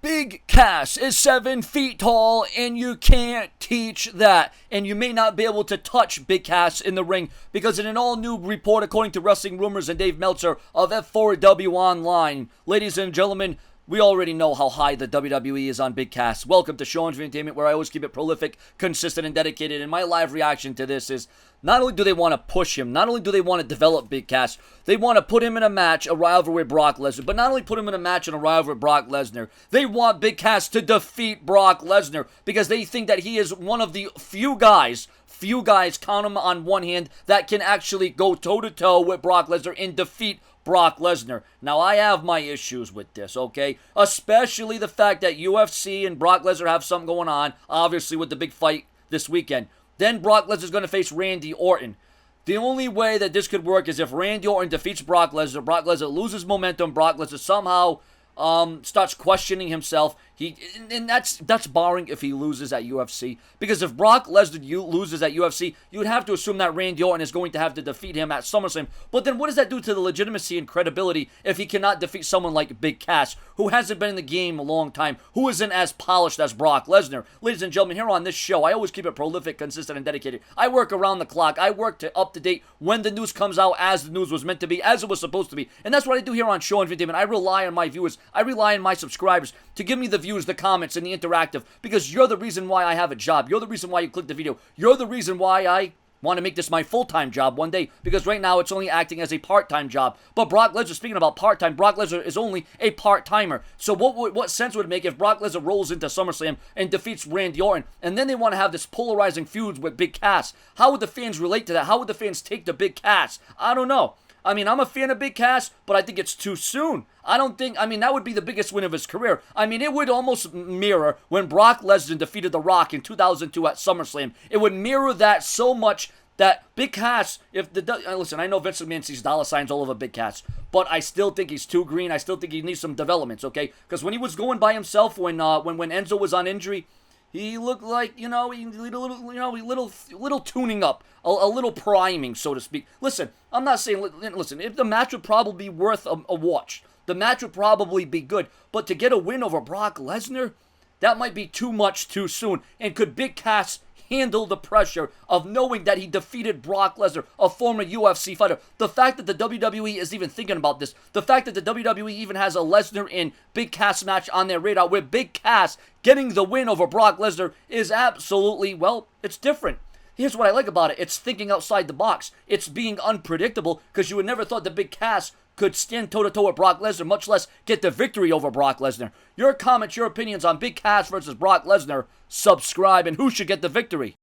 Big Cass is 7 feet tall, and you can't teach that. And you may not be able to touch Big Cass in the ring, because in an all-new report, according to Wrestling Rumors and Dave Meltzer of F4W Online, ladies and gentlemen, we already know how high the WWE is on Big Cass. Welcome to Sean's Entertainment, where I always keep it prolific, consistent, and dedicated. And my live reaction to this is, not only do they want to push him, not only do they want to develop Big Cass, they want to put him in a match, a rivalry with Brock Lesnar. But not only put him in a match and a rivalry with Brock Lesnar, they want Big Cass to defeat Brock Lesnar, because they think that he is one of the few guys, count them on one hand, that can actually go toe-to-toe with Brock Lesnar and defeat Brock Lesnar. Now, I have my issues with this, okay? Especially the fact that UFC and Brock Lesnar have something going on, obviously with the big fight this weekend. Then Brock Lesnar's going to face Randy Orton. The only way that this could work is if Randy Orton defeats Brock Lesnar loses momentum, Brock Lesnar somehow starts questioning himself. And that's barring if he loses at UFC. Because if Brock Lesnar loses at UFC, you would have to assume that Randy Orton is going to have to defeat him at SummerSlam. But then what does that do to the legitimacy and credibility if he cannot defeat someone like Big Cass, who hasn't been in the game a long time, who isn't as polished as Brock Lesnar? Ladies and gentlemen, here on this show, I always keep it prolific, consistent, and dedicated. I work around the clock. I work to up to date when the news comes out, as the news was meant to be, as it was supposed to be. And that's what I do here on Sean's Entertainment. I rely on my viewers. I rely on my subscribers to give me the views, the comments, and the interactive, because you're the reason why I have a job. You're the reason why you click the video. You're the reason why I want to make this my full-time job one day, because right now it's only acting as a part-time job. But Brock Lesnar, speaking about part-time, Brock Lesnar is only a part-timer. So what sense would it make if Brock Lesnar rolls into SummerSlam and defeats Randy Orton, and then they want to have this polarizing feud with Big Cass? How would the fans relate to that? How would the fans take to Big Cass? I don't know. I mean, I'm a fan of Big Cass, but I think it's too soon. That would be the biggest win of his career. I mean, it would almost mirror when Brock Lesnar defeated The Rock in 2002 at SummerSlam. It would mirror that so much that Big Cass, listen, I know Vince McMahon sees dollar signs all over Big Cass, but I still think he's too green. I still think he needs some developments, okay? Because when he was going by himself, when Enzo was on injury, he looked like, little tuning up, a little priming, so to speak. Listen, I'm not saying, if the match would probably be worth a watch. The match would probably be good. But to get a win over Brock Lesnar, that might be too much too soon. And could Big Cass handle the pressure of knowing that he defeated Brock Lesnar, a former UFC fighter? The fact that the WWE is even thinking about this, the fact that the WWE even has a Lesnar and Big Cass match on their radar, with Big Cass getting the win over Brock Lesnar, is absolutely, well, it's different. Here's what I like about it. It's thinking outside the box. It's being unpredictable, because you would never thought that Big Cass could stand toe-to-toe with Brock Lesnar, much less get the victory over Brock Lesnar. Your comments, your opinions on Big Cass versus Brock Lesnar, subscribe, and who should get the victory?